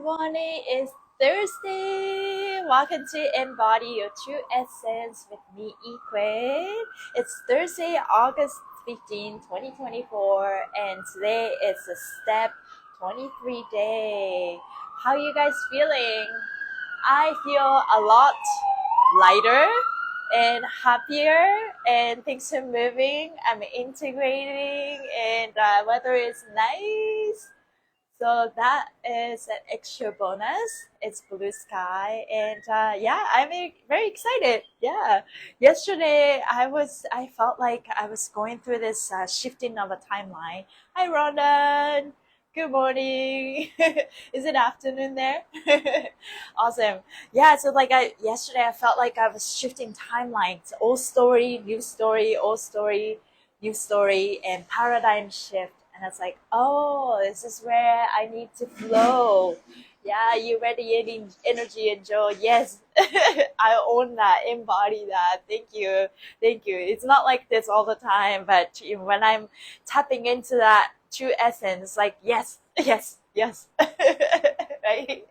morning. It's Thursday. Welcome to Embody Your True Essence with me, IKUED. It's Thursday, August 15, 2024, and today is the step 23 day. How are you guys feeling? I feel a lot lighter and happier, and things are moving. I'm integrating, and weather is nice. So that is an extra bonus. It's blue sky, and yeah, I'm very excited. Yeah, yesterday I felt like I was going through this shifting of a timeline. Hi, Rhonda. Good morning. Is it afternoon there? Awesome. Yeah. So like yesterday I felt like I was shifting timelines. Old story, new story, old story, new story, and paradigm shift. And it's like, oh, this is where I need to flow. Yeah, you radiating energy and joy. Yes, I own that, embody that. Thank you. Thank you. It's not like this all the time, but when I'm tapping into that true essence, like, yes, yes, yes. Right?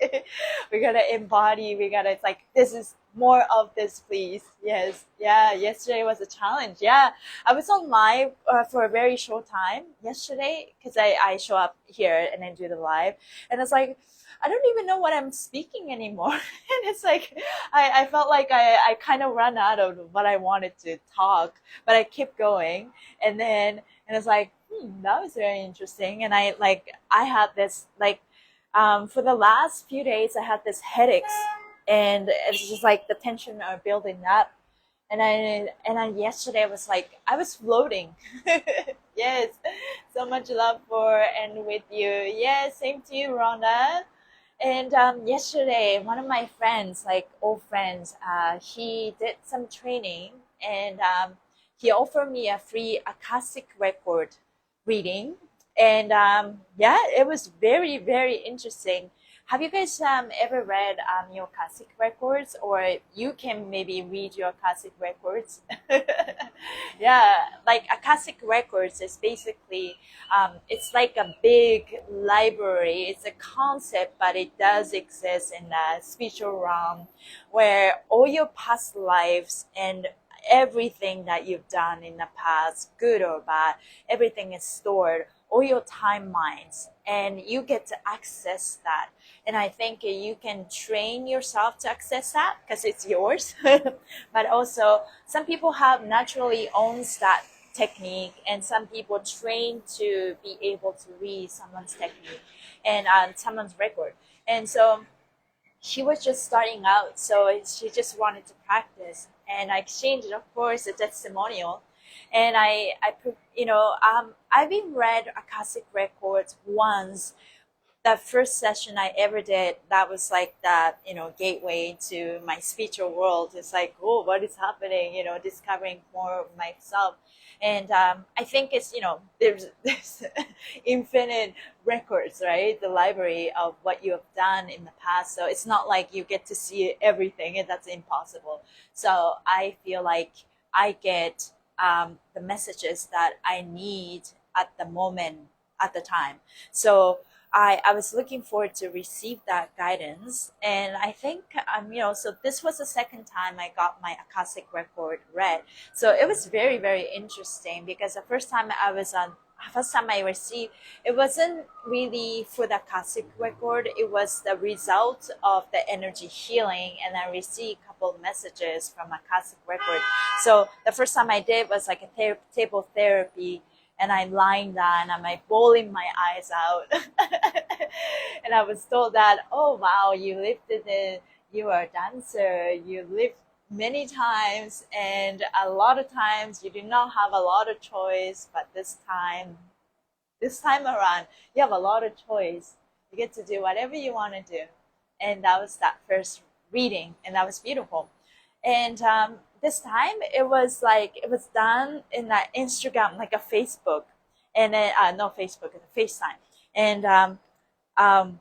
We gotta embody, it's like, this is more of this, please. Yes. Yeah, yesterday was a challenge. Yeah, I was on live for a very short time yesterday because I show up here and then do the live, and it's like I don't even know what I'm speaking anymore. And it's like I felt like I kind of run out of what I wanted to talk, but I kept going, and it's like, that was very interesting. And I had this for the last few days I had this headaches, and it's just like the tension are building up. And I yesterday was like I was floating. Yes, so much love for and with you. Yes, same to you, Rhonda. And yesterday, one of my friends, like old friends, he did some training, and he offered me a free acoustic record reading. And yeah, it was very, very interesting. Have you guys ever read your classic records, or you can maybe read your classic records? Yeah, like a classic records is basically it's like a big library. It's a concept, but it does exist in the spiritual realm, where all your past lives and everything that you've done in the past, good or bad, everything is stored, all your timelines, and you get to access that. And I think you can train yourself to access that because it's yours. But also some people have naturally owns that technique, and some people train to be able to read someone's technique and someone's record. And so she was just starting out, so she just wanted to practice. And I exchanged, of course, a testimonial. And I've been read acoustic records once. That first session I ever did, that was like that, gateway to my spiritual world. It's like, oh, what is happening? Discovering more of myself. And I think it's, there's infinite records, right? The library of what you have done in the past. So it's not like you get to see everything, and that's impossible. So I feel like I get the messages that I need at the moment, at the time. So I was looking forward to receive that guidance. And I think, so this was the second time I got my acoustic record read. So it was very, very interesting, because the first time I received, it wasn't really for the acoustic record. It was the result of the energy healing, and I received a couple of messages from acoustic record. So the first time I did was like a table therapy, and I'm lying down, I'm like bawling my eyes out. And I was told that, oh wow, you are a dancer, you lived many times, and a lot of times you do not have a lot of choice, but this time around, you have a lot of choice. You get to do whatever you want to do. And that was that first reading, and that was beautiful. And this time it was done in that Instagram, like a Facebook, and then not Facebook, it's a FaceTime. And um,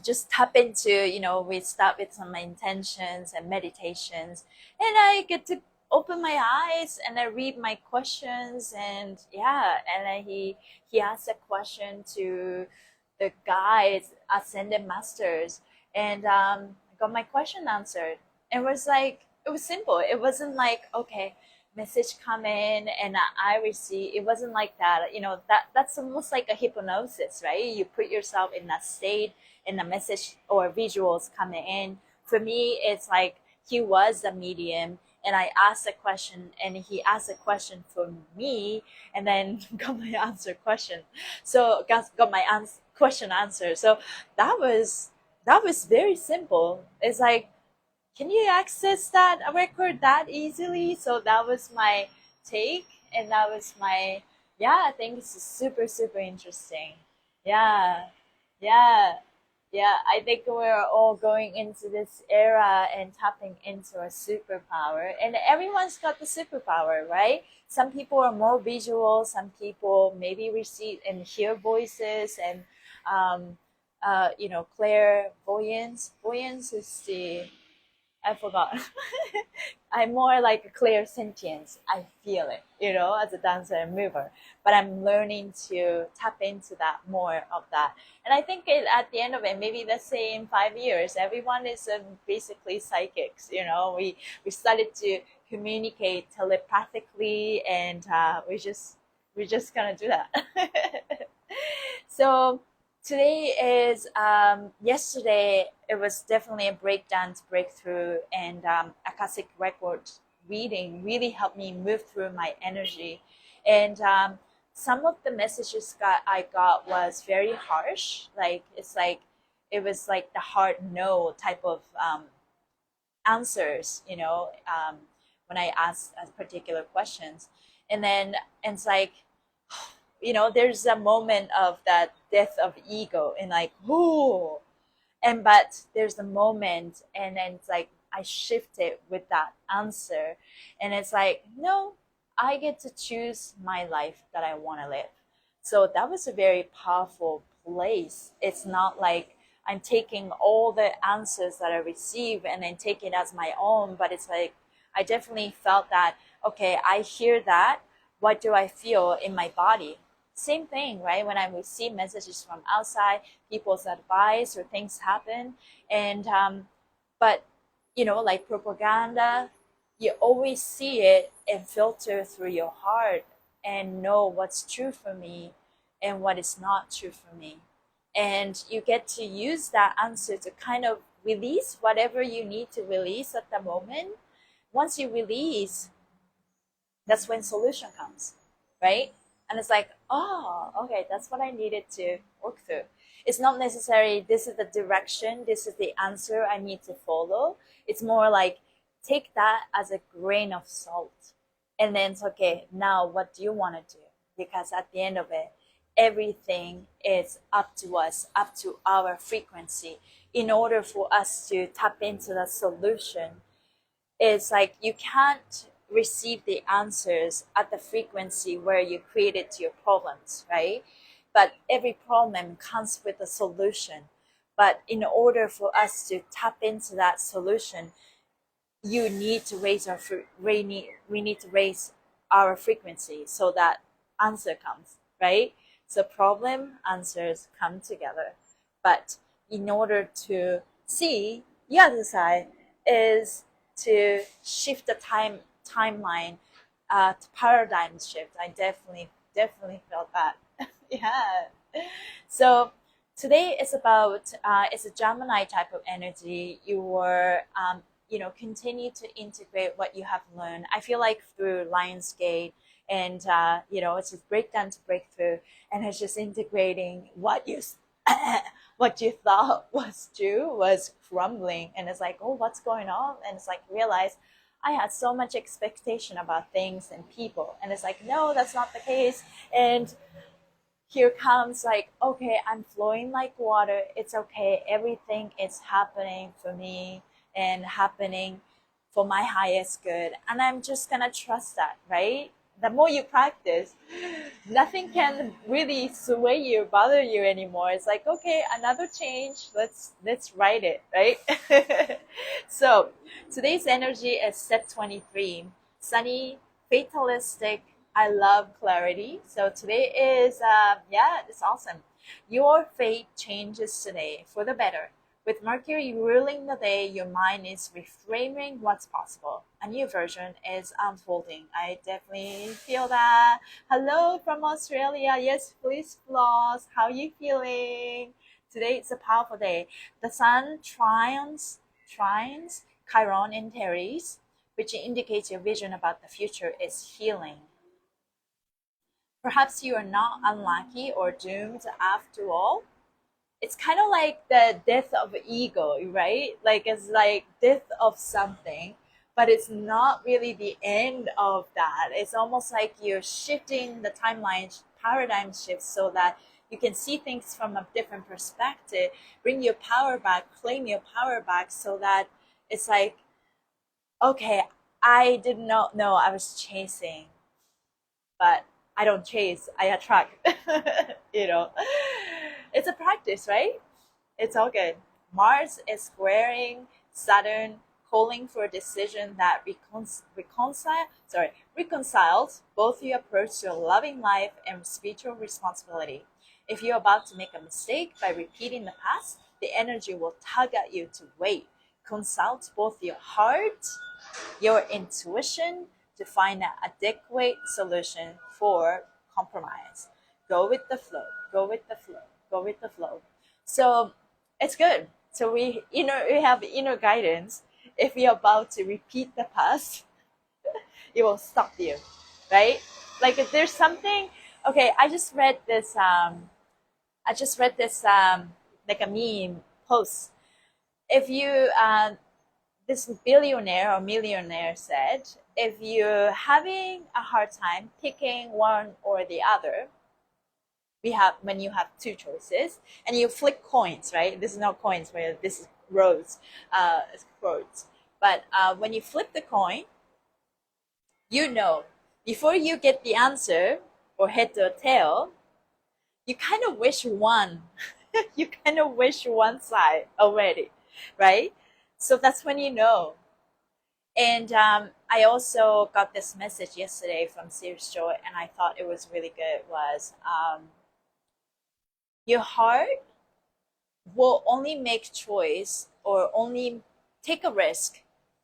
just tap into, we start with some intentions and meditations, and I get to open my eyes and I read my questions. And yeah, and then he asked a question to the guides, ascended masters, and got my question answered. It was like, it was simple. It wasn't like, okay, message come in and I receive. It wasn't like that. You know, that's almost like a hypnosis, right? You put yourself in that state and the message or visuals coming in. For me, it's like he was the medium and I asked a question and he asked a question for me and then got my answer question. So got my question answer. So that was very simple. It's like, can you access that record that easily? So that was my take, and that was my, yeah, I think it's super super interesting. Yeah, yeah, yeah. I think we're all going into this era and tapping into a superpower, and everyone's got the superpower, right? Some people are more visual. Some people maybe receive and hear voices and you know, clairvoyance. Voyance is the, I forgot. I'm more like a clear sentience. I feel it, you know, as a dancer and mover. But I'm learning to tap into that more of that. And I think at the end of it, maybe let's say in 5 years, everyone is basically psychics. You know, we started to communicate telepathically, and we're just gonna do that. So today is yesterday it was definitely a breakdance breakthrough, and Akashic record reading really helped me move through my energy, and some of the messages I got was very harsh, like it's like it was like the hard no type of answers, you know, when I asked particular questions, and then and it's like, you know, there's a moment of that death of ego and like, whoo, and but there's a moment and then it's like I shifted with that answer, and it's like, no, I get to choose my life that I want to live. So that was a very powerful place. It's not like I'm taking all the answers that I receive and then take it as my own, but it's like I definitely felt that, okay, I hear that, what do I feel in my body? Same thing, right? When I receive messages from outside, people's advice or things happen, and but you know, like propaganda, you always see it and filter through your heart and know what's true for me and what is not true for me, and you get to use that answer to kind of release whatever you need to release at the moment. Once you release, that's when solution comes, right? And it's like, oh, okay, that's what I needed to work through. It's not necessarily this is the direction, this is the answer I need to follow. It's more like take that as a grain of salt, and then it's okay, now what do you want to do? Because at the end of it, everything is up to us, up to our frequency. In order for us to tap into the solution, it's like you can't receive the answers at the frequency where you created your problems, right? But every problem comes with a solution. But in order for us to tap into that solution, you need to raise our we need to raise our frequency so that answer comes, right? So problem answers come together. But in order to see the other side is to shift the timeline, to paradigm shift. I definitely felt that. Yeah. So today is about it's a Gemini type of energy. You were you know, continue to integrate what you have learned. I feel like through Lionsgate, and you know, it's just breakdown to breakthrough, and it's just integrating what you what you thought was true was crumbling, and it's like, oh, what's going on? And it's like realize I had so much expectation about things and people, and it's like, no, that's not the case. And here comes like, okay, I'm flowing like water, it's okay, everything is happening for me and happening for my highest good, and I'm just gonna trust that, right? The more you practice, nothing can really sway you, bother you anymore. It's like, okay, another change, let's write it, right? So today's energy is set 23, sunny, fatalistic, I love clarity. So today is yeah, it's awesome. Your fate changes today for the better. With Mercury ruling the day, your mind is reframing what's possible. A new version is unfolding. I definitely feel that. Hello from Australia. Yes, please, Floss. How are you feeling? Today it's a powerful day. The sun trines Chiron in Aries, which indicates your vision about the future is healing. Perhaps you are not unlucky or doomed after all. It's kind of like the death of ego, right? Like it's like death of something, but it's not really the end of that. It's almost like you're shifting the timeline, paradigm shift, so that you can see things from a different perspective, bring your power back, claim your power back, so that it's like, okay, I did not know I was chasing, but I don't chase, I attract. you know, it's a practice, right? It's all good. Mars is squaring Saturn, calling for a decision that reconciles both your approach to a loving life and spiritual responsibility. If you're about to make a mistake by repeating the past, the energy will tug at you to wait. Consult both your heart, your intuition, to find an adequate solution for compromise. Go with the flow, go with the flow, go with the flow. So it's good. So we have inner guidance. If you're about to repeat the past, it will stop you, right? Like if there's something. Okay, I just read this. Like a meme post. If you this billionaire or millionaire said, if you're having a hard time picking one or the other, when you have two choices and you flip coins, right? This is not coins, where this is roads, it's roads. But when you flip the coin, before you get the answer or head or tail, you kind of wish one, you kind of wish one side already, right? So that's when you know. And I also got this message yesterday from Serious Joy, and I thought it was really good. Was your heart will only make choice or only take a risk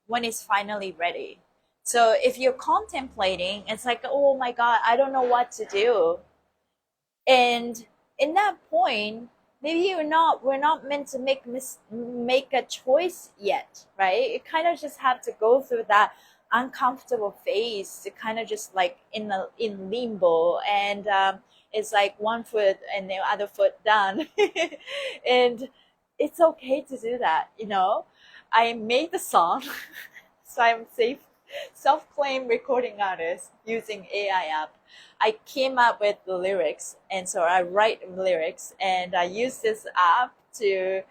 when it's finally ready. So if you're contemplating, it's like, oh my God, I don't know what to do. And in that point, maybe we're not meant to make a choice yet, right? You kind of just have to go through that uncomfortable phase to kind of just like in limbo, and it's like one foot and the other foot down. And it's okay to do that. I made the song. So I'm self-claimed recording artist using AI app. I came up with the lyrics, and so I write lyrics, and I use this app to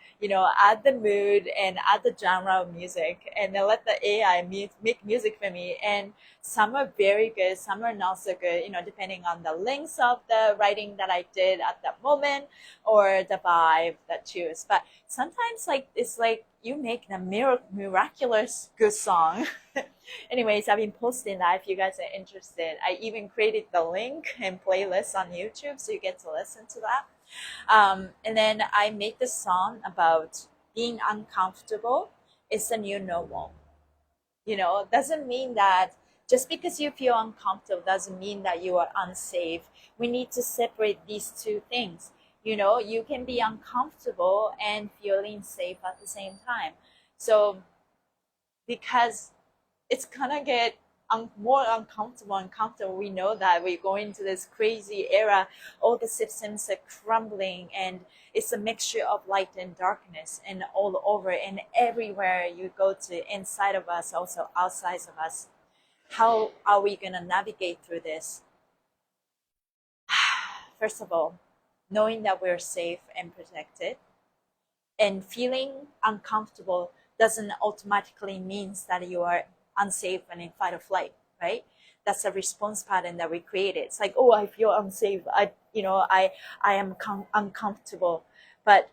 add the mood and add the genre of music, and then let the AI make music for me. And some are very good, some are not so good, depending on the length of the writing that I did at that moment or the vibe that choose. But sometimes it's like you make a miraculous good song. Anyways, I've been posting that if you guys are interested. I even created the link and playlist on YouTube, so you get to listen to that. And then I made this song about being uncomfortable is the new normal. Doesn't mean that just because you feel uncomfortable doesn't mean that you are unsafe. We need to separate these two things. You can be uncomfortable and feeling safe at the same time. So because it's gonna get more uncomfortable. We know that we're going to this crazy era. All the systems are crumbling, and it's a mixture of light and darkness, and all over and everywhere you go to, inside of us, also outside of us. How are we gonna navigate through this? First of all, knowing that we're safe and protected, and feeling uncomfortable doesn't automatically means that you are unsafe and in fight or flight, right? That's a response pattern that we created. It's like, oh, I feel unsafe. I am uncomfortable. But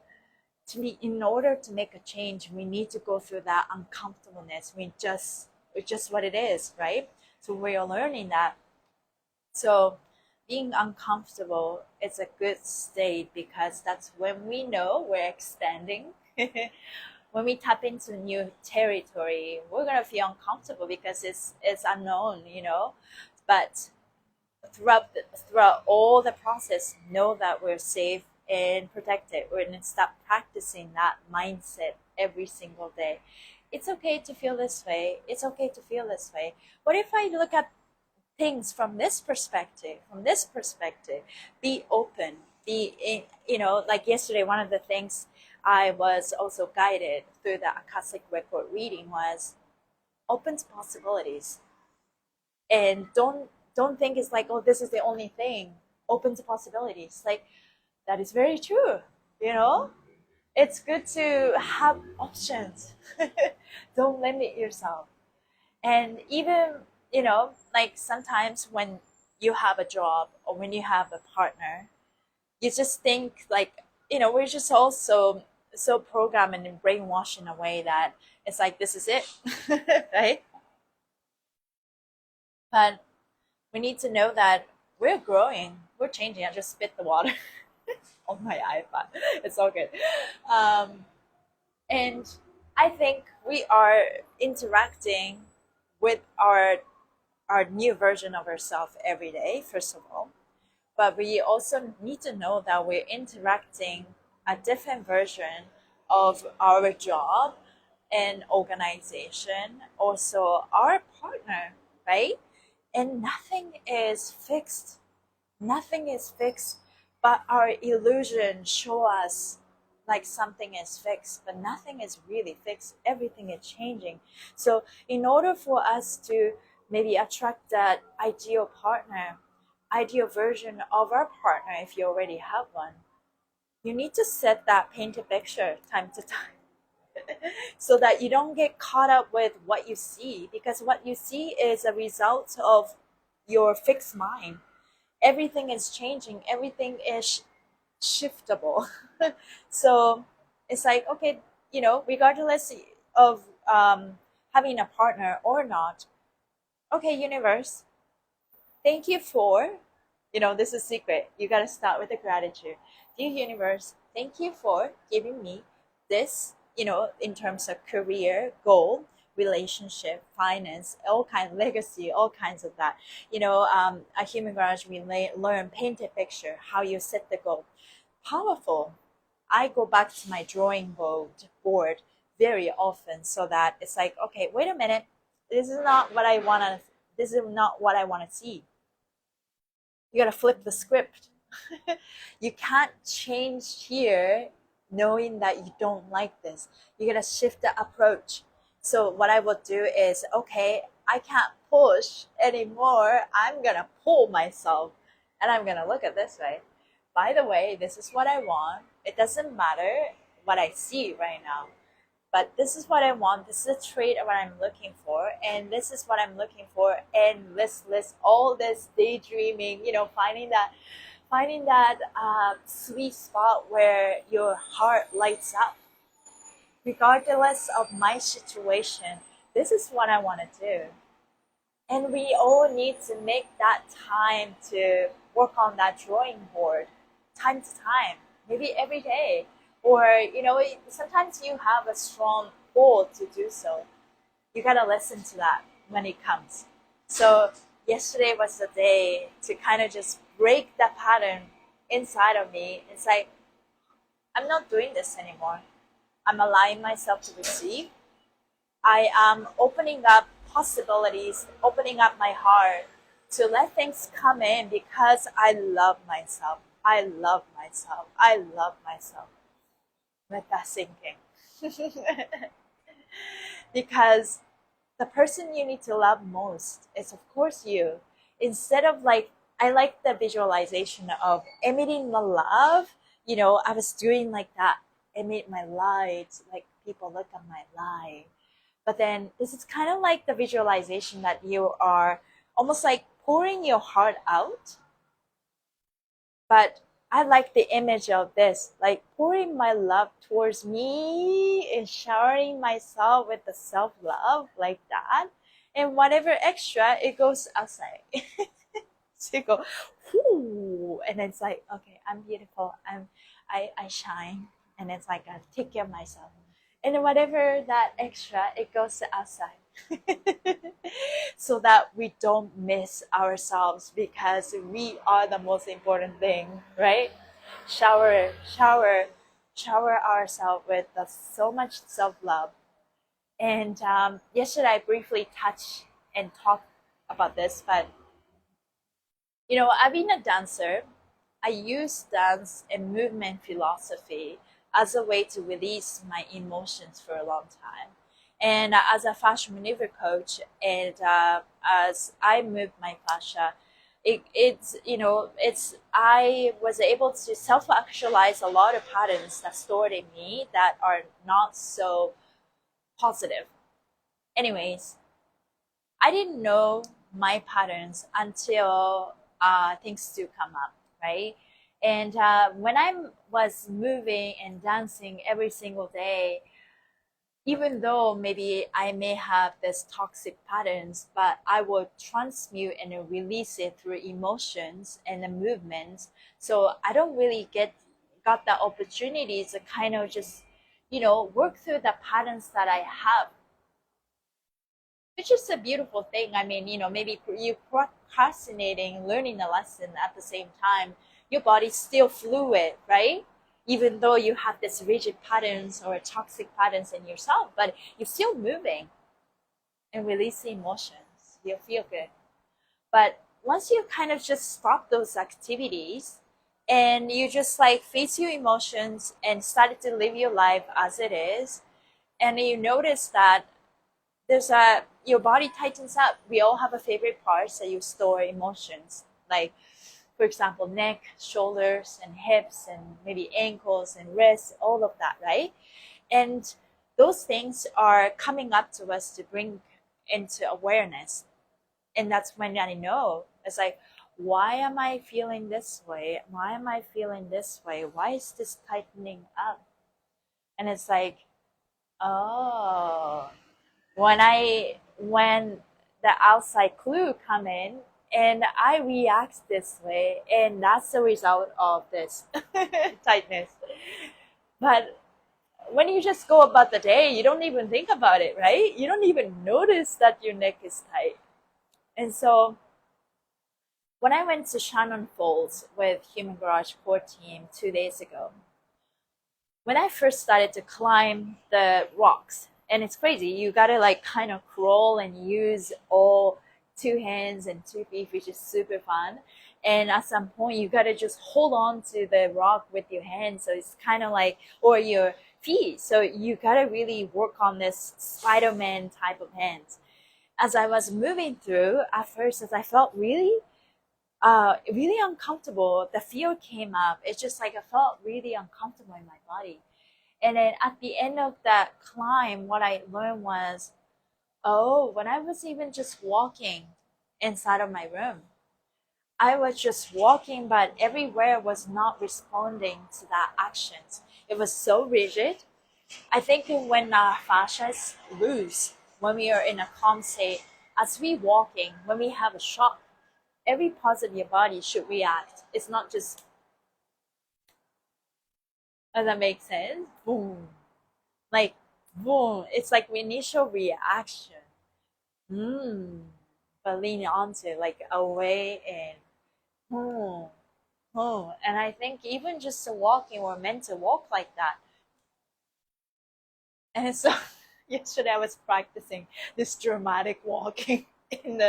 in order to make a change, we need to go through that uncomfortableness. It's just what it is, right? So we are learning that. So being uncomfortable is a good state, because that's when we know we're expanding. When we tap into new territory, we're gonna feel uncomfortable because it's unknown, But throughout all the process, know that we're safe and protected. We're gonna stop practicing that mindset every single day. It's okay to feel this way. It's okay to feel this way. What if I look at things from this perspective? From this perspective, be open. Be in, like yesterday, one of the things I was also guided through the Akashic record reading was open to possibilities, and don't think it's like, oh, this is the only thing. Open to possibilities, like that is very true. It's good to have options. Don't limit yourself. And even, like sometimes when you have a job or when you have a partner, you just think like, we're just also so programmed and brainwashed in a way that it's like, this is it. Right? But we need to know that we're growing, we're changing. I just spit the water on my iPad. It's all good. And I think we are interacting with our new version of ourselves every day, first of all. But we also need to know that we're interacting a different version of our job and organization, also our partner, right? And nothing is fixed. Nothing is fixed, but our illusion show us like something is fixed, but nothing is really fixed. Everything is changing. So in order for us to maybe attract that ideal partner, ideal version of our partner, if you already have one, you need to set that painted picture time to time. So that you don't get caught up with what you see, because what you see is a result of your fixed mind. Everything is changing, everything is shiftable. So it's like, okay, regardless of having a partner or not, okay, universe, thank you for, this is secret. You got to start with the gratitude. Dear universe, thank you for giving me this, in terms of career goal, relationship, finance, all kind legacy, all kinds of that. At Human Garage, we learn painted picture, how you set the goal. Powerful. I go back to my drawing board very often, so that it's like, okay, wait a minute, this is not what I want to. This is not what I want to see. You got to flip the script. You can't change here knowing that you don't like this. You got to shift the approach. So what I will do is, okay, I can't push anymore. I'm going to pull myself, and I'm going to look at this way. By the way, this is what I want. It doesn't matter what I see right now, but this is what I want. This is a trait of what I'm looking for, and this is what I'm looking for. And list all this daydreaming, finding that sweet spot where your heart lights up. Regardless of my situation, this is what I want to do. And we all need to make that time to work on that drawing board, time to time, maybe every day. Or, sometimes you have a strong pull to do so. You gotta listen to that when it comes. So yesterday was the day to kind of just break that pattern inside of me. It's like, I'm not doing this anymore. I'm allowing myself to receive. I am opening up possibilities, opening up my heart to let things come in, because I love myself. I love myself. I love myself. Let that sink in. Because the person you need to love most is, of course, you. Instead of like, I like the visualization of emitting the love. I was doing like that. Emit my light, like people look at my light. But then this is kind of like the visualization that you are almost like pouring your heart out. But I like the image of this, like pouring my love towards me and showering myself with the self-love like that. And whatever extra, it goes outside. So you go, woo, and it's like, okay, I'm beautiful, I shine, and it's like I take care of myself, and then whatever that extra, it goes to outside. So that we don't miss ourselves, because we are the most important thing, right? Shower ourselves with so much self-love. And yesterday I briefly touched and talked about this, but I've been a dancer. I use dance and movement philosophy as a way to release my emotions for a long time. And as a fascia maneuver coach, and as I move my fascia, it's I was able to self-actualize a lot of patterns that stored in me that are not so positive. Anyways, I didn't know my patterns until things do come up, right? And when I was moving and dancing every single day, even though maybe I may have this toxic patterns, but I will transmute and release it through emotions and the movements. So I don't really got the opportunity to kind of just, work through the patterns that I have, which is a beautiful thing. I mean, maybe you procrastinating learning a lesson at the same time, your body's still fluid, right? Even though you have this rigid patterns or toxic patterns in yourself, but you're still moving and releasing emotions. You'll feel good. But once you kind of just stop those activities and you just like face your emotions and started to live your life as it is, and you notice that your body tightens up. We all have a favorite parts that you store emotions, like for example neck, shoulders, and hips, and maybe ankles and wrists, all of that, right? And those things are coming up to us to bring into awareness. And that's when I know, it's like, why am I feeling this way? Why am I feeling this way? Why is this tightening up? And it's like, oh, when the outside clue come in and I react this way, and that's the result of this tightness. But when you just go about the day, you don't even think about it, right? You don't even notice that your neck is tight. And so when I went to Shannon Falls with Human Garage Core Team 2 days ago, when I first started to climb the rocks, and it's crazy, you gotta like kind of crawl and use all 2 hands and 2 feet, which is super fun. And at some point, you gotta just hold on to the rock with your hands. So it's kind of like, or your feet. So you gotta really work on this Spider-Man type of hands. As I was moving through, at first, as I felt really uncomfortable, the fear came up. It's just like I felt really uncomfortable in my body. And then at the end of that climb, what I learned was, oh, when I was even just walking inside of my room, I was just walking, but everywhere was not responding to that actions. It was so rigid. I think when our fascia is loose, when we are in a calm state, as we walking, when we have a shock, every part of your body should react. It's not just, does that make sense? Boom. Like, boom. It's like initial reaction. But lean onto like away and and I think even just walking, we're meant to walk like that. And so yesterday I was practicing this dramatic walking in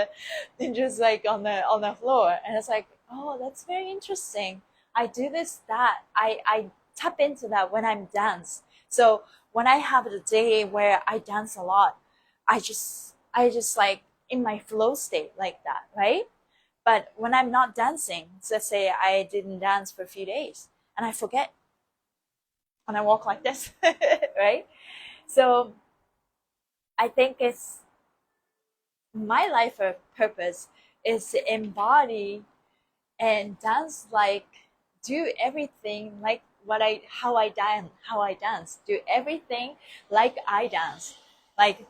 just like on the floor, and it's like, oh, that's very interesting. I do this that I tap into that when I'm dance. So when I have a day where I dance a lot, I just like in my flow state like that, right? But when I'm not dancing, so let's say I didn't dance for a few days and I forget and I walk like this, right? So I think it's my life purpose is to embody and dance, like do everything like how I dance, do everything like I dance, like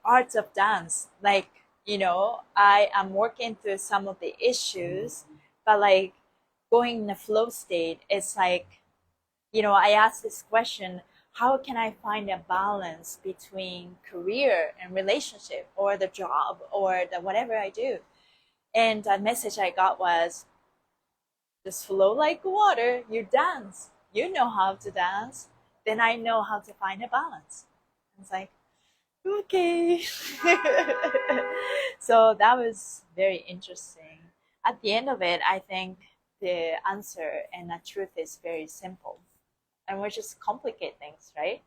arts of dance, like I am working through some of the issues But like going in the flow state, it's like, I asked this question, how can I find a balance between career and relationship or the job or the whatever I do? And the message I got was, just flow like water, you dance. You know how to dance. Then I know how to find a balance. It's like, okay. So that was very interesting. At the end of it, I think the answer and the truth is very simple. And we just complicate things, right?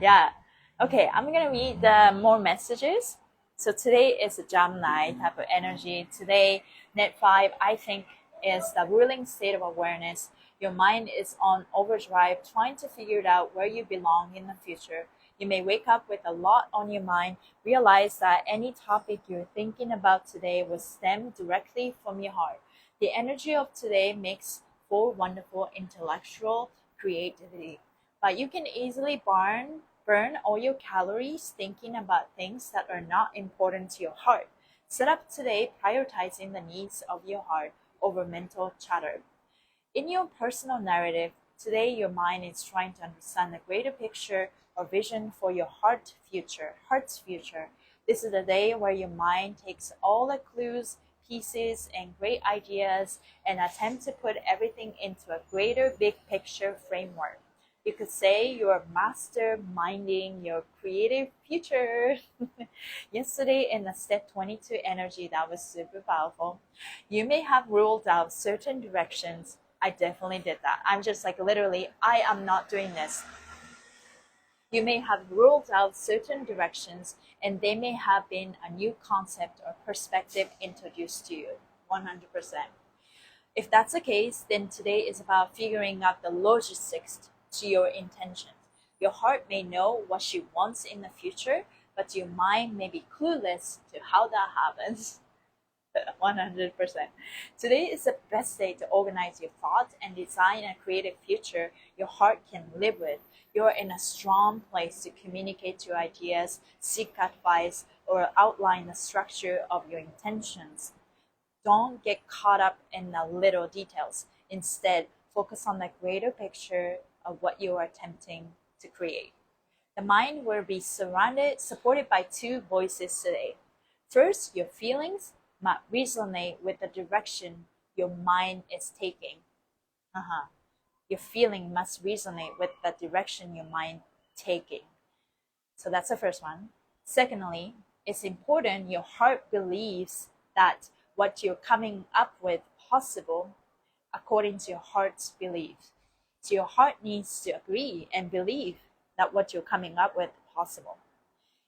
Yeah. Okay, I'm gonna read the more messages. So today is a Gemini type of energy. Today, net 5, I think, is the ruling state of awareness. Your mind is on overdrive, trying to figure out where you belong in the future. You may wake up with a lot on your mind, realize that any topic you're thinking about today will stem directly from your heart. The energy of today makes for wonderful intellectual creativity, but you can easily burn all your calories thinking about things that are not important to your heart. Set up today prioritizing the needs of your heart over mental chatter. In your personal narrative, today your mind is trying to understand the greater picture or vision for your heart's future. This is the day where your mind takes all the clues, pieces, and great ideas and attempt to put everything into a greater big picture framework. You could say you're masterminding your creative future. Yesterday in the step 22 energy, that was super powerful. You may have ruled out certain directions. I definitely did that. I'm just like, literally, I am not doing this. You may have ruled out certain directions, and they may have been a new concept or perspective introduced to you. 100%. If that's the case, then today is about figuring out the logistics to your intentions. Your heart may know what she wants in the future, but your mind may be clueless to how that happens. 100%. Today is the best day to organize your thoughts and design a creative future your heart can live with. You're in a strong place to communicate your ideas, seek advice, or outline the structure of your intentions. Don't get caught up in the little details. Instead, focus on the greater picture of what you are attempting to create. The mind will be supported by two voices today. First, your feelings might resonate with the direction your mind is taking. Your feeling must resonate with the direction your mind taking. So that's the first one. Secondly, it's important your heart believes that what you're coming up with possible according to your heart's belief. So your heart needs to agree and believe that what you're coming up with possible.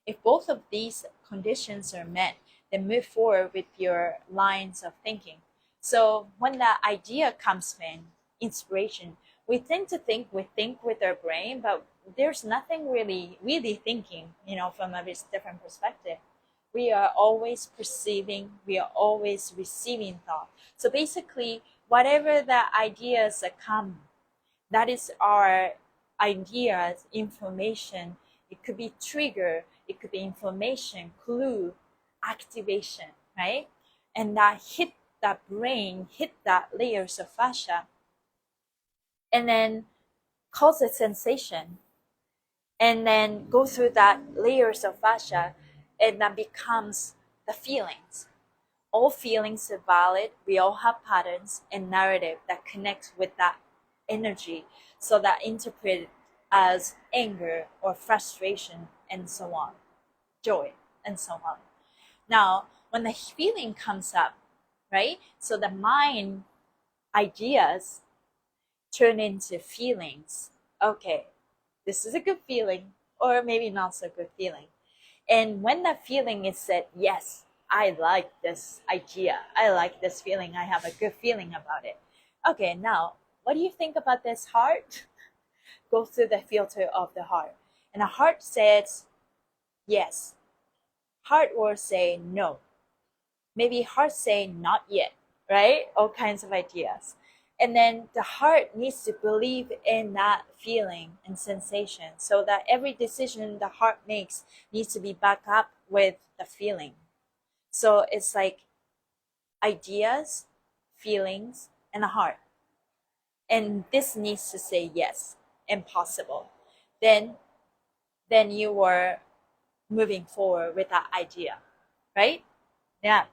If both of these conditions are met, then move forward with your lines of thinking. So when the idea comes in, inspiration, we tend to think we think with our brain, but there's nothing really thinking, from a different perspective. We are always perceiving, we are always receiving thought. So basically, whatever the ideas that come, that is our ideas, information. It could be trigger, it could be information, clue, activation, right? And that hit that brain, hit that layers of fascia, and then cause a sensation, and then go through that layers of fascia, and that becomes the feelings. All feelings are valid. We all have patterns and narrative that connect with that energy, so that interpret as anger or frustration and so on, joy and so on. Now, when the feeling comes up, right? So the mind ideas turn into feelings. Okay, this is a good feeling, or maybe not so good feeling. And when that feeling is said, yes, I like this idea, I like this feeling, I have a good feeling about it. Okay, now, what do you think about this heart? Go through the filter of the heart. And the heart says, yes. Heart will say, no. Maybe heart say, not yet, right? All kinds of ideas. And then the heart needs to believe in that feeling and sensation, so that every decision the heart makes needs to be backed up with the feeling. So it's like ideas, feelings, and a heart. And this needs to say yes, impossible. Then you were moving forward with that idea, right? Yeah.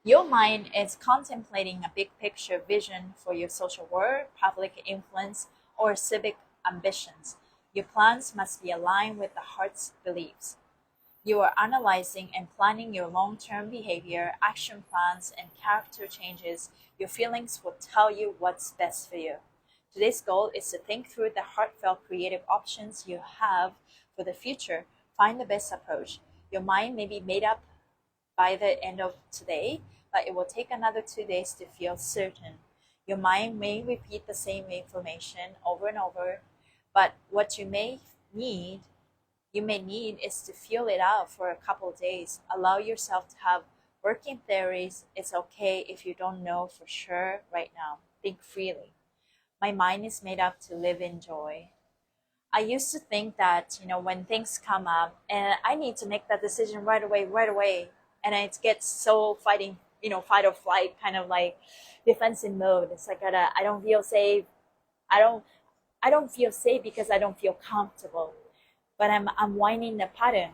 Your mind is contemplating a big picture vision for your social work, public influence, or civic ambitions. Your plans must be aligned with the heart's beliefs. You are analyzing and planning your long-term behavior, action plans, and character changes. Your feelings will tell you what's best for you. Today's goal is to think through the heartfelt creative options you have for the future. Find the best approach. Your mind may be made up by the end of today, but it will take another 2 days to feel certain. Your mind may repeat the same information over and over, but what you may need is to feel it out for a couple of days. Allow yourself to have working theories. It's okay if you don't know for sure right now. Think freely. My mind is made up to live in joy. I used to think that, when things come up and I need to make that decision right away, and it gets so fight or flight, kind of like defensive mode. It's like I don't feel safe. I don't feel safe because I don't feel comfortable. But I'm unwinding the pattern.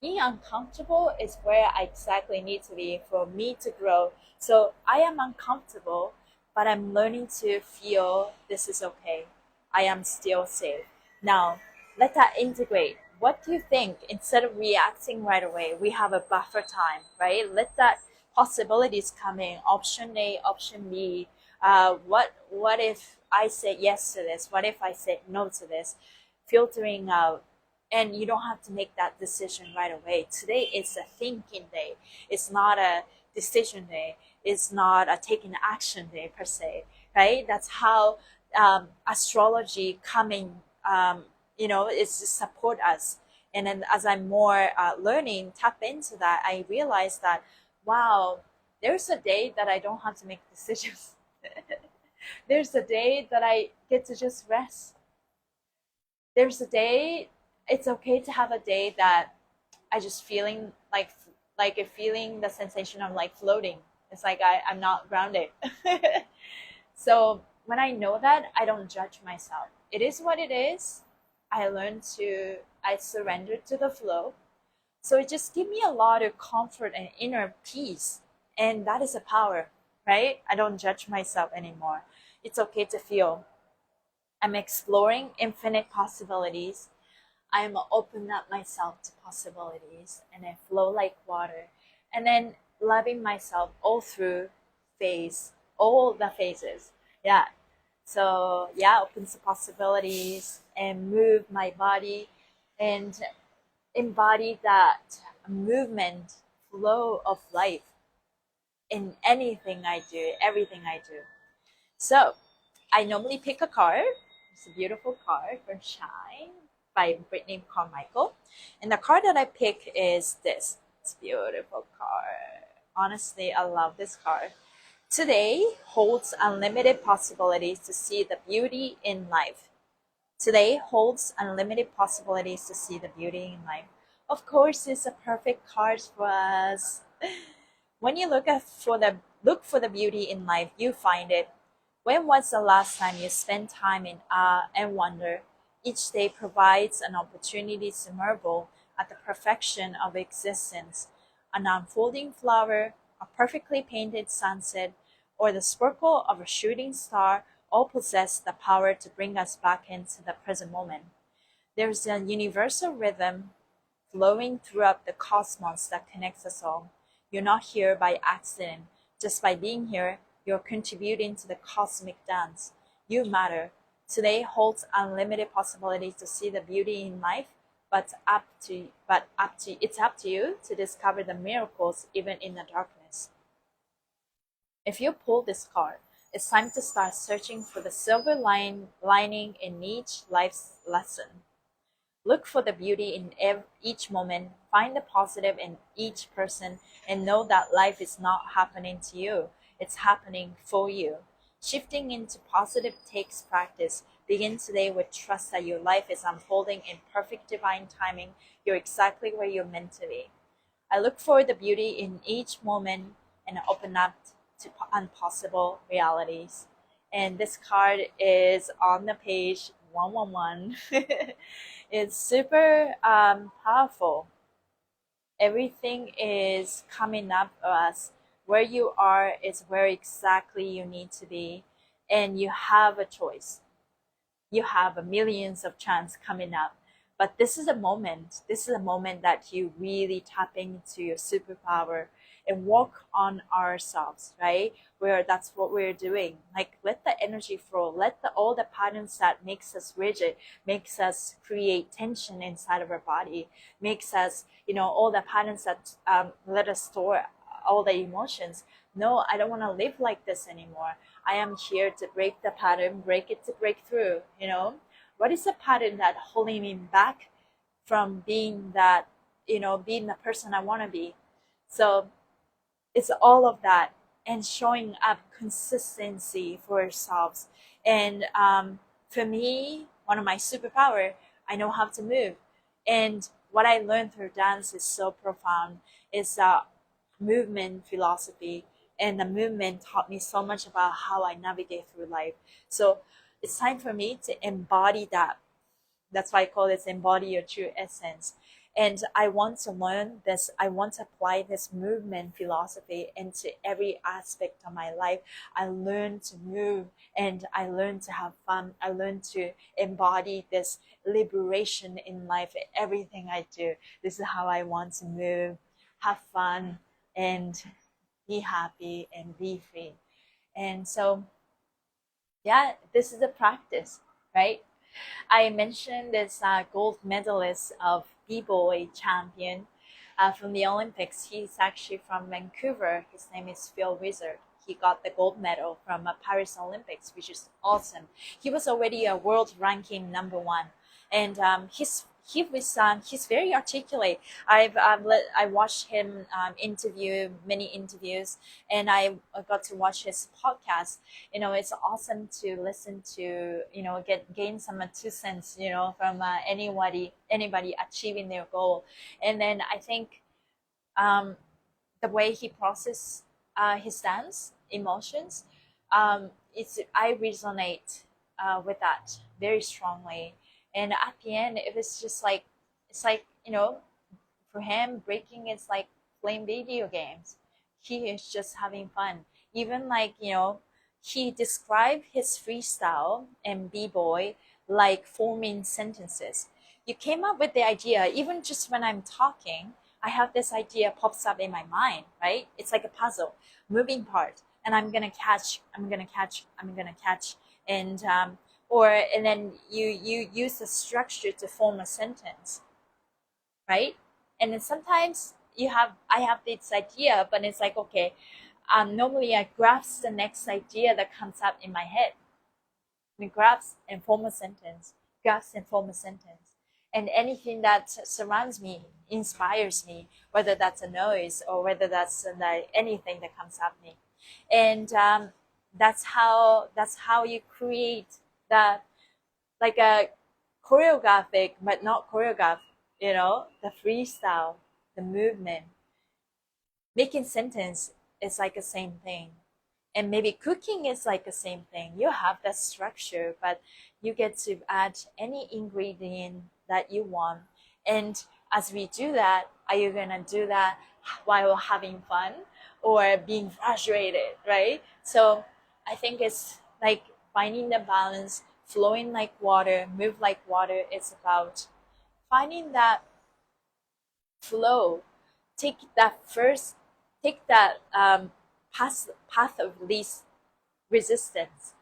Being uncomfortable is where I exactly need to be for me to grow. So I am uncomfortable, but I'm learning to feel this is okay. I am still safe. Now, let that integrate. What do you think? Instead of reacting right away, we have a buffer time, right? Let that possibilities come in. Option A, option B. What if I said yes to this? What if I said no to this? Filtering out, and you don't have to make that decision right away. Today is a thinking day. It's not a decision day. It's not a taking action day per se, right? That's how astrology coming, is to support us. And then as I'm more learning, tap into that, I realize that, wow, there's a day that I don't have to make decisions. There's a day that I get to just rest. There's a day, it's okay to have a day that I just feeling feeling the sensation of like floating. It's like I'm not grounded. So when I know that, I don't judge myself. It is what it is. I surrender to the flow. So it just gives me a lot of comfort and inner peace. And that is a power, right? I don't judge myself anymore. It's okay to feel. I'm exploring infinite possibilities. I'm open up myself to possibilities, and I flow like water. And then loving myself all through all the phases. Yeah. So yeah, open to possibilities and move my body and embody that movement, flow of life in anything I do, everything I do. So I normally pick a card. It's a beautiful card for Shine by Brittany Carmichael. And the card that I pick is this. It's a beautiful card. Honestly, I love this card. Today holds unlimited possibilities to see the beauty in life. Today holds unlimited possibilities to see the beauty in life. Of course, it's a perfect card for us. When you look for the beauty in life, you find it. When was the last time you spent time in awe and wonder? Each day provides an opportunity to marvel at the perfection of existence. An unfolding flower, a perfectly painted sunset, or the sparkle of a shooting star all possess the power to bring us back into the present moment. There's a universal rhythm flowing throughout the cosmos that connects us all. You're not here by accident. Just by being here, you're contributing to the cosmic dance. You matter. Today holds unlimited possibilities to see the beauty in life, but it's up to you to discover the miracles even in the darkness. If you pull this card, it's time to start searching for the silver lining in each life's lesson. Look for the beauty in each moment, find the positive in each person, and know that life is not happening to you, it's happening for you. Shifting into positive takes practice. Begin today with trust that your life is unfolding in perfect divine timing. You're exactly where you're meant to be. I look for the beauty in each moment, and open up to impossible realities. And this card is on the page 111. It's super powerful. Everything is coming up for us. Where you are is where exactly you need to be, and you have a choice. You have a millions of chance coming up, but this is a moment. This is a moment that you really tap into your superpower and work on ourselves, right? Where that's what we're doing. Like, let the energy flow. Let all the patterns that makes us rigid, makes us create tension inside of our body, makes us, all the patterns that let us store all the emotions. No, I don't want to live like this anymore. I am here to break the pattern, break it to break through. What is the pattern that holding me back from being that, being the person I want to be? So it's all of that, and showing up consistency for ourselves. And for me, one of my superpower, I know how to move. And what I learned through dance is so profound. It's movement philosophy, and the movement taught me so much about how I navigate through life. So it's time for me to embody that. That's why I call it embody your true essence. And I want to learn this. I want to apply this movement philosophy into every aspect of my life. I learn to move, and I learn to have fun. I learn to embody this liberation in life. Everything I do, this is how I want to move, have fun, and be happy and be free. And so, yeah, this is a practice, right? I mentioned this gold medalist of B-boy champion from the Olympics. He's actually from Vancouver. His name is Phil Wizard. He got the gold medal from Paris Olympics, which is awesome. He was already a world ranking #1, and he's very articulate. I watched him interview many interviews, and I got to watch his podcast. It's awesome to listen to, gain some 2 cents, from anybody achieving their goal. And then I think the way he processes his dance emotions, I resonate with that very strongly. And at the end, it was just like, it's like, for him, breaking is like playing video games. He is just having fun. Even like, he described his freestyle and b-boy like forming sentences. You came up with the idea, even just when I'm talking, I have this idea pops up in my mind, right? It's like a puzzle, moving part, and I'm gonna catch, and and then you use the structure to form a sentence, right? And then sometimes I have this idea, but it's like, okay, normally I grasp the next idea that comes up in my head. And grasp and form a sentence, grasp and form a sentence. And anything that surrounds me inspires me, whether that's a noise or whether that's anything that comes at me. And that's how you create that, like a choreographic but not choreographed, the freestyle, the movement. Making sentence is like the same thing. And maybe cooking is like the same thing. You have that structure, but you get to add any ingredient that you want. And as we do that, are you gonna do that while having fun or being frustrated, right? So I think it's like finding the balance, flowing like water, move like water. It's about finding that flow. Take that path of least resistance,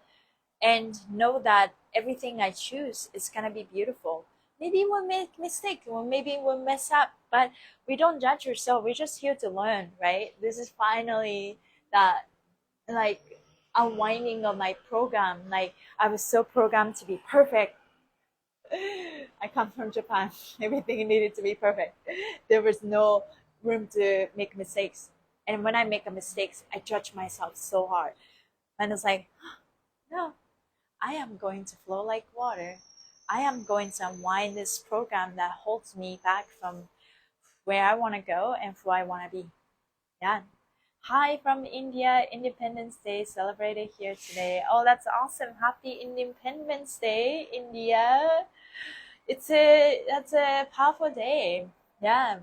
and know that everything I choose is gonna be beautiful. Maybe we'll make mistake, or maybe we'll mess up, but we don't judge ourselves. We're just here to learn, right? This is finally that, like, unwinding of my program. Like, I was so programmed to be perfect. I come from Japan. Everything needed to be perfect. There was no room to make mistakes. And when I make a mistake, I judge myself so hard. And it's like, no, I am going to flow like water. I am going to unwind this program that holds me back from where I want to go and who I want to be. Yeah. Hi from India. Independence Day celebrated here today. Oh, that's awesome. Happy Independence Day, India. That's a powerful day. Yeah.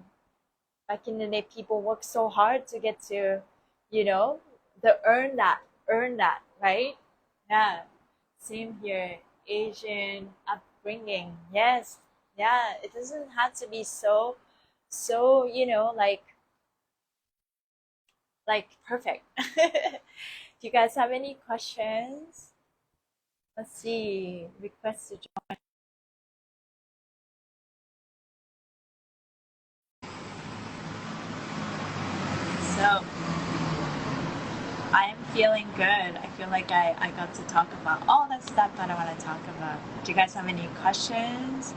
Back in the day, people worked so hard to get to, you know, to earn that, right? Yeah. Same here. Asian upbringing. Yes. Yeah. It doesn't have to be so, like perfect. Do you guys have any questions? Let's see. Request to join. So I am feeling good. I feel like I got to talk about all that stuff that I want to talk about. Do you guys have any questions?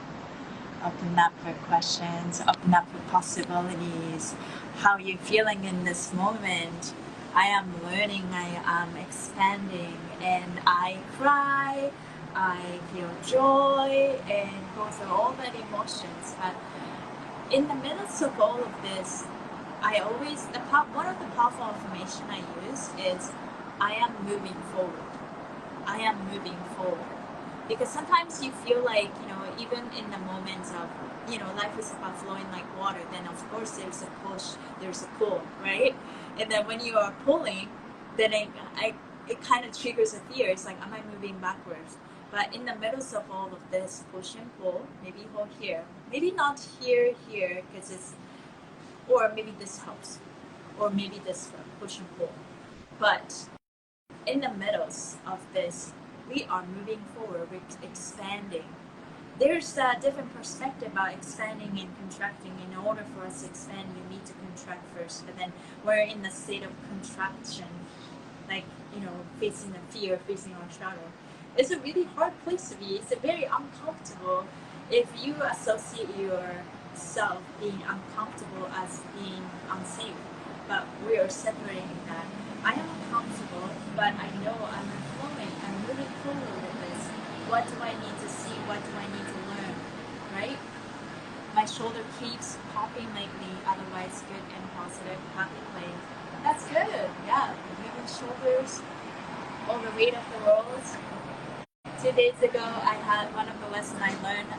Open up for questions, open up for possibilities. How are you feeling in this moment? I am learning, I am expanding, and I cry, I feel joy, and go through all that emotions. But in the midst of all of this, one of the powerful affirmation I use is I am moving forward. I am moving forward. Because sometimes you feel like, even in the moments of, life is about flowing like water, then of course there's a push, there's a pull, right? And then when you are pulling, then it kind of triggers a fear. It's like, am I moving backwards? But in the middle of all of this push and pull, maybe hold here, maybe not here, because or maybe this helps, or maybe this push and pull. But in the middle of this, we are moving forward, we're expanding. There's a different perspective about expanding and contracting. In order for us to expand, we need to contract first, but then we're in the state of contraction, like, facing the fear, facing our shadow. It's a really hard place to be. It's a very uncomfortable. If you associate yourself being uncomfortable as being unsafe, but we are separating that. I am uncomfortable, but I know I'm flowing. I'm moving forward with this. What do I need to see? What do I need to learn? Right? My shoulder keeps popping lately, otherwise good and positive, happy place. That's good. Yeah, moving shoulders, all the weight of the world. 2 days ago, I had one of the lessons I learned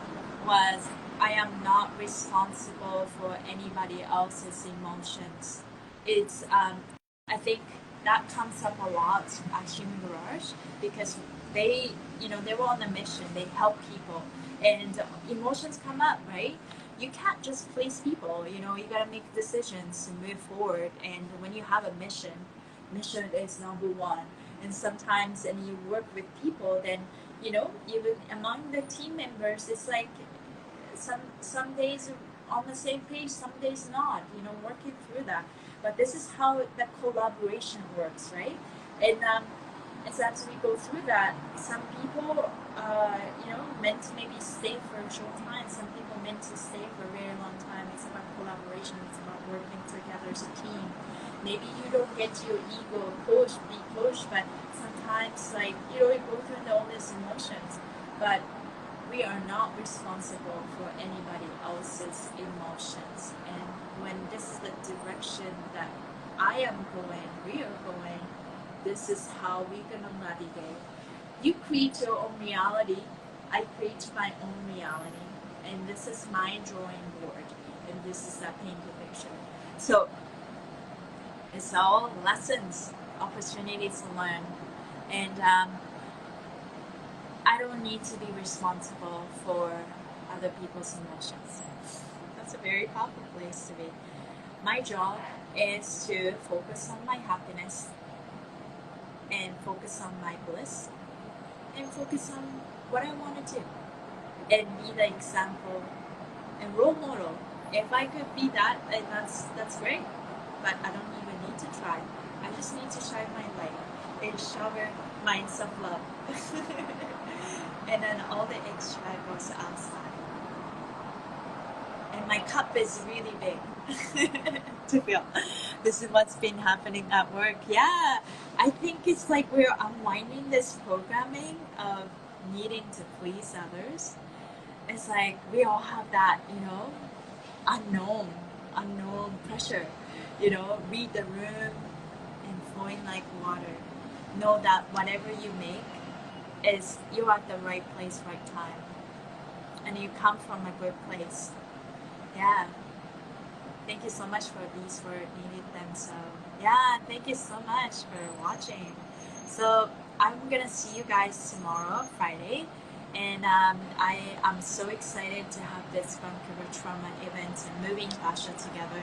was I am not responsible for anybody else's emotions. It's I think that comes up a lot at Human Garage because they were on a mission. They help people, and emotions come up, right? You can't just please people. You gotta make decisions to move forward. And when you have a mission is number one. And sometimes, and you work with people, then even among the team members, it's like some days on the same page, some days not. Working through that. But this is how the collaboration works, right? And so as we go through that, some people, meant to maybe stay for a short time. Some people meant to stay for a very long time. It's about collaboration. It's about working together as a team. Maybe you don't get your ego be pushed, but sometimes, like, you go through all these emotions. But we are not responsible for anybody else's emotions. And when this is the direction that I am going, we are going, this is how we're gonna navigate. You create your own reality. I create my own reality. And this is my drawing board. And this is that painted picture. So it's all lessons, opportunities to learn. And I don't need to be responsible for other people's emotions. That's a very powerful place to be. My job is to focus on my happiness and focus on my bliss and focus on what I want to do and be the example and role model. If I could be that, then that's great. But I don't even need to try. I just need to shine my light and shower my self-love. And then all the extra goes outside. And my cup is really big to feel. This is what's been happening at work. Yeah, I think it's like we're unwinding this programming of needing to please others. It's like we all have that, unknown pressure. Read the room, flowing like water. Know that whatever you make is you are at the right place, right time, and you come from a good place. Yeah. Thank you so much for these words. Needed them. So yeah, thank you so much for watching. So I'm gonna see you guys tomorrow, Friday, and I'm so excited to have this Vancouver trauma event and moving fascia together.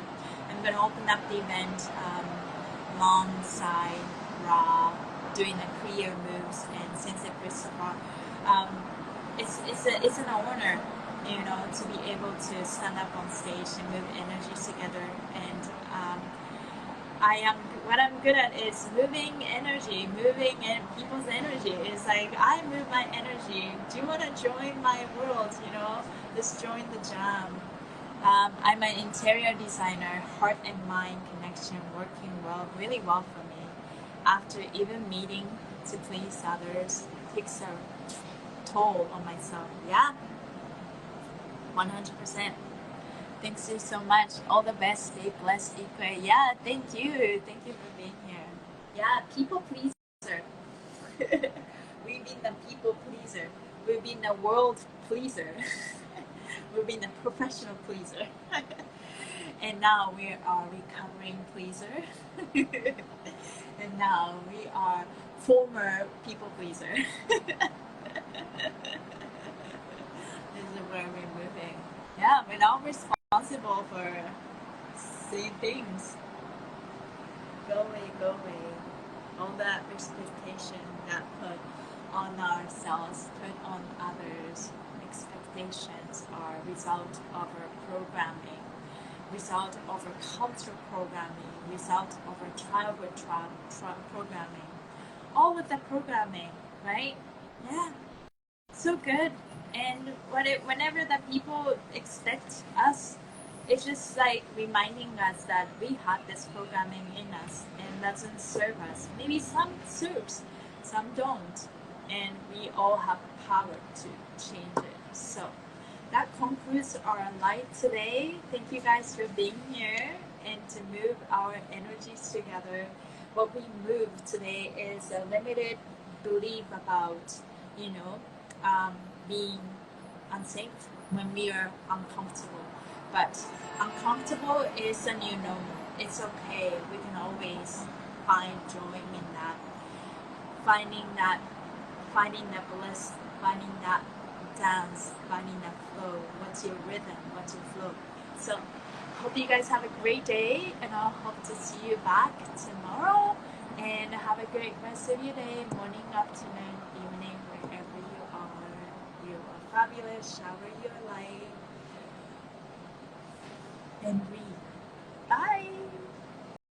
I'm gonna open up the event alongside Ra, doing the career moves, and since it Christopher, it's an honor, you know, to be able to stand up on stage and move energies together. And what I'm good at is moving energy, moving people's energy. It's like I move my energy. Do you want to join my world? You know, just join the jam. I'm an interior designer, heart and mind connection working really well for me. After even meeting to please others takes a toll on myself. Yeah, 100%. Thanks you so much. All the best. Stay blessed, Ikue. Yeah, thank you. Thank you for being here. Yeah, people pleaser. We've been the people pleaser. We've been the world pleaser. We've been the professional pleaser. And now we are recovering pleaser. And now we are former people pleaser. This is where we're moving. Yeah, we're now responsible for saying things. Go away, go away. All that expectation that put on ourselves, put on others, expectations are result of our programming, result of our cultural programming, result of our childhood programming. All of the programming, right? Yeah, so good. And whenever the people expect us, it's just like reminding us that we have this programming in us and doesn't serve us. Maybe some serves, some don't, and we all have the power to change it. So that concludes our light today. Thank you guys for being here and to move our energies together. What we move today is a limited belief about, you know, being unsafe when we are uncomfortable. But uncomfortable is a new normal. It's okay. We can always find joy in that. Finding the bliss, finding that dance, finding that flow. What's your rhythm? What's your flow? So hope you guys have a great day, and I'll hope to see you back tomorrow. And have a great rest of your day, morning, afternoon, evening, wherever you are. You are fabulous. Shower your light and breathe.